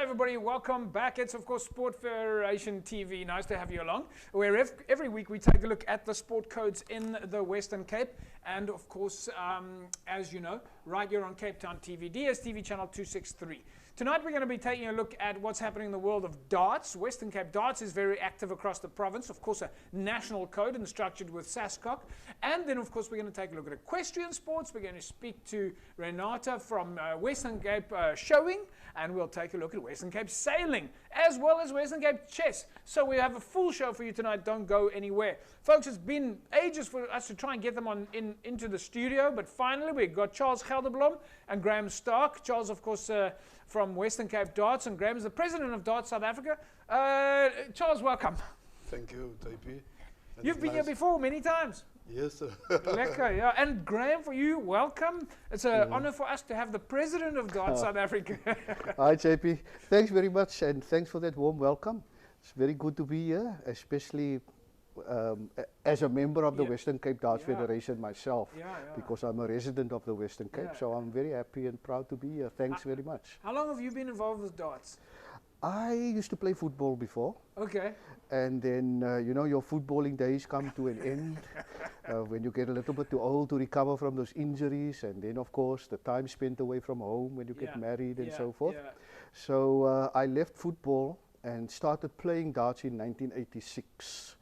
everybody, welcome back. It's of course Sport Federation TV. Nice to have you along. Where every week we take a look at the sport codes in the Western Cape, and of course, as you know, right here on Cape Town TV, DStv channel 263. Tonight we're going to be taking a look at what's happening in the world of darts. Western Cape darts is very active across the province. Of course, a national code and structured with SASCOC. And then, of course, we're going to take a look at equestrian sports. We're going to speak to Renata from Western Cape Showing, and we'll take a look at Western Cape sailing, as well as Western Cape chess. So we have a full show for you tonight. Don't go anywhere. Folks, it's been ages for us to try and get them into the studio, but finally we've got Charles Gelderbloem and Graham Stark. Charles, of course, from Western Cape Darts, and Graham is the president of Darts South Africa. Charles, welcome. Thank you, JP. You've been here before many times. Yes, sir. Lekker, yeah. And Graham, for you, welcome. It's an honor for us to have the president of Darts South Africa. Hi, JP. Thanks very much, and thanks for that warm welcome. It's very good to be here, especially as a member of the Western Cape Darts Federation myself, because I'm a resident of the Western Cape, so I'm very happy and proud to be here. Thanks very much. How long have you been involved with darts? I used to play football before. Okay. And then, you know, your footballing days come to an end when you get a little bit too old to recover from those injuries. And then, of course, the time spent away from home when you get married and so forth. So I left football and started playing darts in 1986.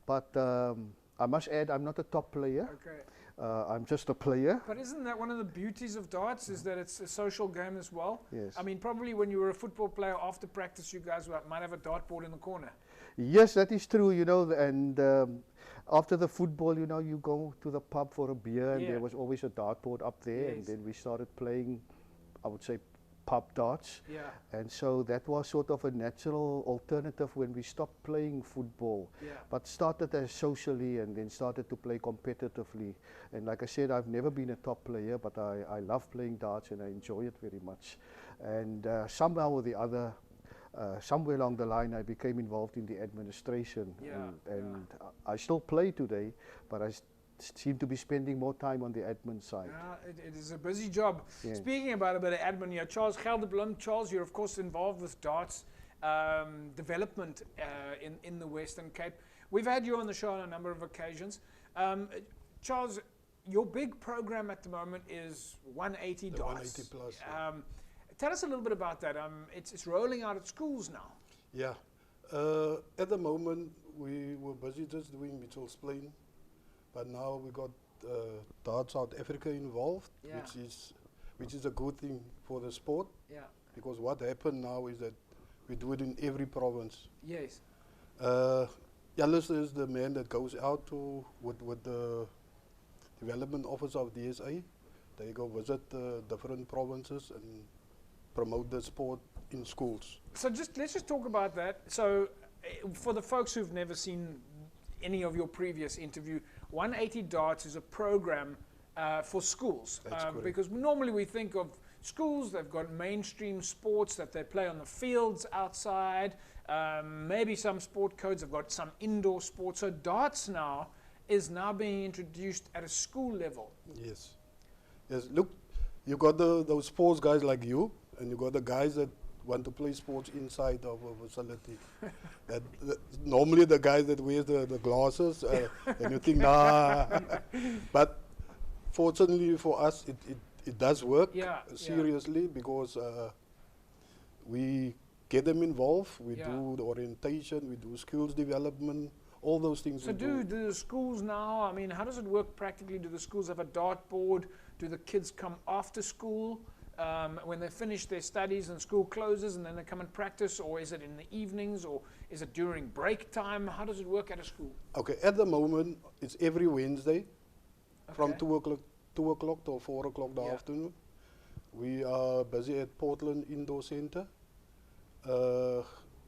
But I must add, I'm not a top player. Okay. I'm just a player. But isn't that one of the beauties of darts, is that it's a social game as well? Yes. I mean, probably when you were a football player, after practice, you guys might have a dartboard in the corner. Yes, that is true, you know, and after the football, you know, you go to the pub for a beer, and there was always a dartboard up there, and then we started playing, I would say, pub darts. Yeah. And so that was sort of a natural alternative when we stopped playing football. Yeah. But started as socially and then started to play competitively. And like I said, I've never been a top player, but I love playing darts and I enjoy it very much. And somehow or the other, somewhere along the line, I became involved in the administration. And I still play today, but I seem to be spending more time on the admin side. It is a busy job. Yeah. Speaking about a bit of admin here, Charles Gelderbloem. Charles, you're of course involved with darts development in the Western Cape. We've had you on the show on a number of occasions. Charles, your big program at the moment is 180 darts. 180 plus. Tell us a little bit about that. It's rolling out at schools now. Yeah. At the moment, we were busy just doing Mitchell's Plain. But now we got Darts South Africa involved, which is a good thing for the sport. Yeah. Because what happened now is that we do it in every province. Yes. Yallis is the man that goes out with the development office of DSA. They go visit different provinces and promote the sport in schools. So let's just talk about that. So for the folks who've never seen any of your previous interview, 180 Darts is a program for schools. Because normally we think of schools, they've got mainstream sports that they play on the fields outside, maybe some sport codes, they've got some indoor sports. So darts now is now being introduced at a school level. Yes. Yes, look, you got those sports guys like you, and you got the guys that want to play sports inside of a facility. Normally the guys that wears the glasses, and you think, nah. But fortunately for us, it does work seriously because we get them involved. We do the orientation, we do skills development, all those things. So do the schools now, I mean, how does it work practically? Do the schools have a dartboard? Do the kids come after school? When they finish their studies and school closes and then they come and practice, or is it in the evenings, or is it during break time? How does it work at a school? Okay, at the moment it's every Wednesday from 2 o'clock to 4 o'clock the afternoon. We are busy at Portland Indoor Center.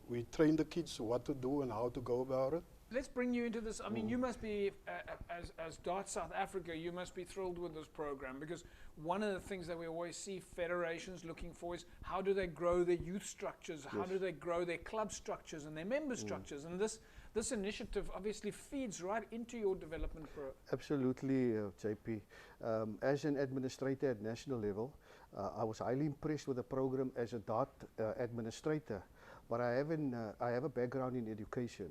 We train the kids what to do and how to go about it. Let's bring you into this. I mean, you must be, as Darts South Africa, you must be thrilled with this program, because one of the things that we always see federations looking for is how do they grow their youth structures, how do they grow their club structures and their member structures, and this initiative obviously feeds right into your development. Absolutely, JP. As an administrator at national level, I was highly impressed with the program as a dart administrator, but I have a background in education.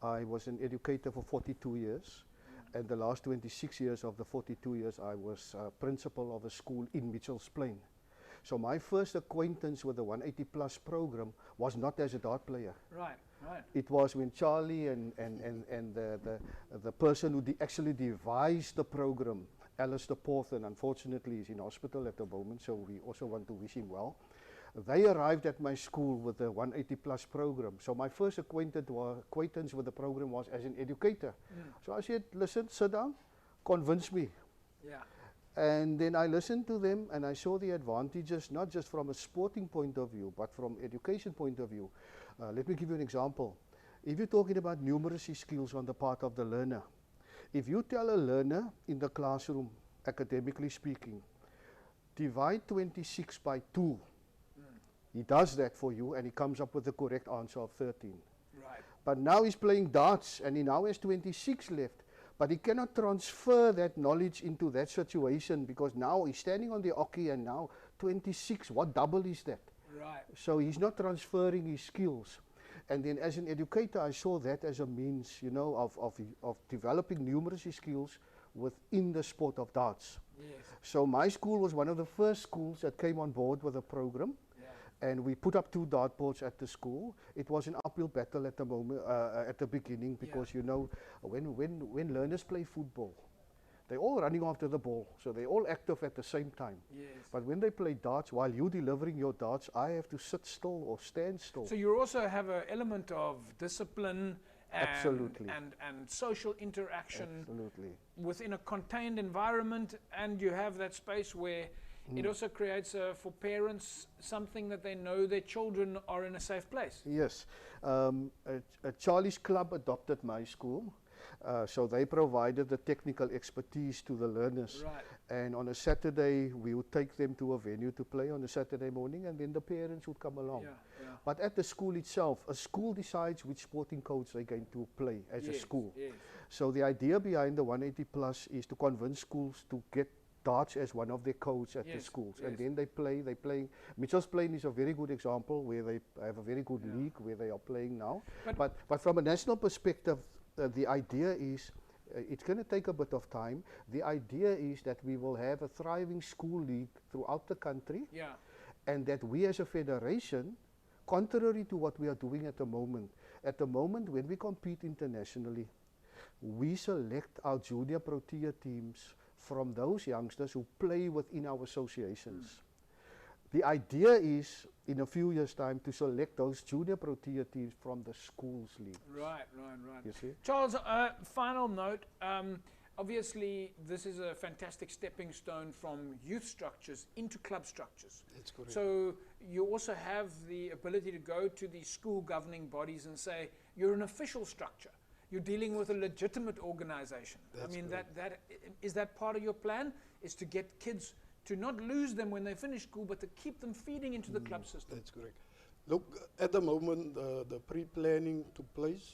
I was an educator for 42 years, and the last 26 years of the 42 years I was principal of a school in Mitchell's Plain. So my first acquaintance with the 180 plus program was not as a dart player. Right, right. It was when Charlie and the person who actually devised the program, Alistair Porthen, unfortunately is in hospital at the moment, so we also want to wish him well. They arrived at my school with the 180 plus program. So my first acquaintance with the program was as an educator. So I said, listen, sit down, convince me. Yeah. And then I listened to them and I saw the advantages, not just from a sporting point of view, but from education point of view. Let me give you an example. If you're talking about numeracy skills on the part of the learner, if you tell a learner in the classroom, academically speaking, divide 26 by 2, he does that for you and he comes up with the correct answer of 13. Right. But now he's playing darts and he now has 26 left. But he cannot transfer that knowledge into that situation because now he's standing on the hockey and now 26, what double is that? Right. So he's not transferring his skills. And then as an educator, I saw that as a means, you know, of developing numeracy skills within the sport of darts. Yes. So my school was one of the first schools that came on board with a program. And we put up 2 dartboards at the school. It was an uphill battle at the moment, at the beginning, because you know, when learners play football, they're all running after the ball, so they're all active at the same time. Yes. But when they play darts, while you're delivering your darts, I have to sit still or stand still. So you also have an element of discipline and social interaction within a contained environment, and you have that space where it also creates for parents something that they know their children are in a safe place. Yes. Charlie's Club adopted my school. So they provided the technical expertise to the learners. Right. And on a Saturday, we would take them to a venue to play on a Saturday morning, and then the parents would come along. But at the school itself, a school decides which sporting codes they're going to play as a school. So the idea behind the 180 Plus is to convince schools to get darts as one of their codes at the schools, and then they're playing. Mitchell's Plain is a very good example where they have a very good league where they are playing now. But from a national perspective, the idea is, it's going to take a bit of time. The idea is that we will have a thriving school league throughout the country, and that we as a federation, contrary to what we are doing at the moment when we compete internationally, we select our junior protea teams from those youngsters who play within our associations. The idea is, in a few years' time, to select those junior protea teams from the schools league. Right. You see? Charles, final note. Obviously, this is a fantastic stepping stone from youth structures into club structures. That's correct. So you also have the ability to go to the school governing bodies and say, you're an official structure. You're dealing with a legitimate organization. That's I mean, correct. is that part of your plan? Is to get kids to not lose them when they finish school, but to keep them feeding into the club system? That's correct. Look, at the moment, the pre-planning took place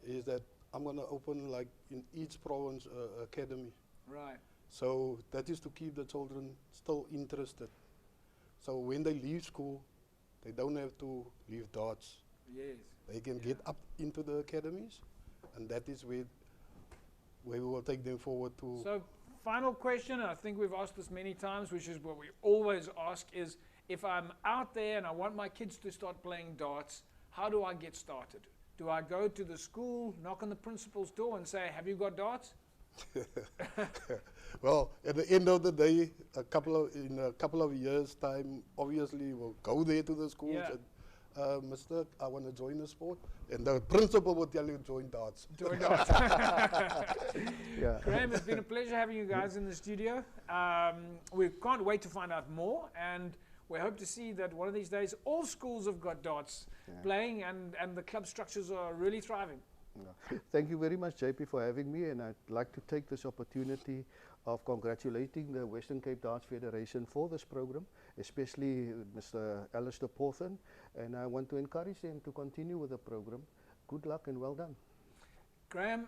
is that I'm going to open, like in each province, academy. Right. So that is to keep the children still interested. So when they leave school, they don't have to leave darts. Yes. They can get up into the academies, and that is where we will take them forward to. So, final question, I think we've asked this many times, which is what we always ask, is if I'm out there and I want my kids to start playing darts, how do I get started? Do I go to the school, knock on the principal's door and say, have you got darts? Well, at the end of the day, in a couple of years' time, obviously we'll go there to the schools and, Mister, I want to join the sport. And the principal will tell you, join darts. Join darts. Graham, it's been a pleasure having you guys in the studio. We can't wait to find out more, and we hope to see that one of these days all schools have got darts playing, and the club structures are really thriving. Thank you very much, JP, for having me, and I'd like to take this opportunity of congratulating the Western Cape Darts Federation for this program, especially Mr. Alistair Porthen, and I want to encourage them to continue with the program. Good luck and well done. Graham,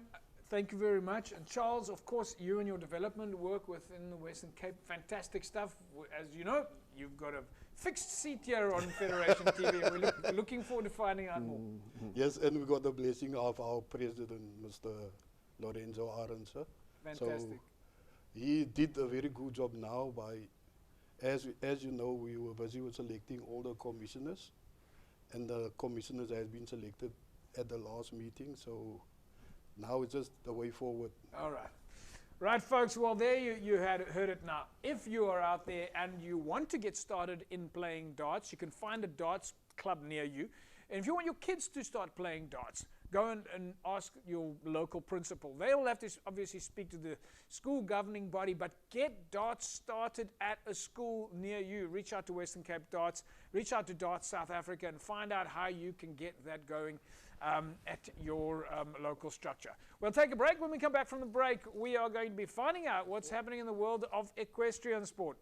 Thank you very much. And Charles, of course, you and your development work within the Western Cape, fantastic stuff. As you know, you've got a fixed seat here on Federation TV, and we're looking forward to finding out more. Yes, and we got the blessing of our president, Mr. Lorenzo Arendse. Fantastic. So he did a very good job now by, as you know, we were busy with selecting all the commissioners, and the commissioners has been selected at the last meeting, so now it's just the way forward. All right. Right, folks, well, there you had heard it now. If you are out there and you want to get started in playing darts, you can find a darts club near you. And if you want your kids to start playing darts, go and ask your local principal. They'll have to obviously speak to the school governing body, but get darts started at a school near you. Reach out to Western Cape Darts, reach out to Darts South Africa, and find out how you can get that going at your local structure. We'll take a break. When we come back from the break, we are going to be finding out what's happening in the world of equestrian sport.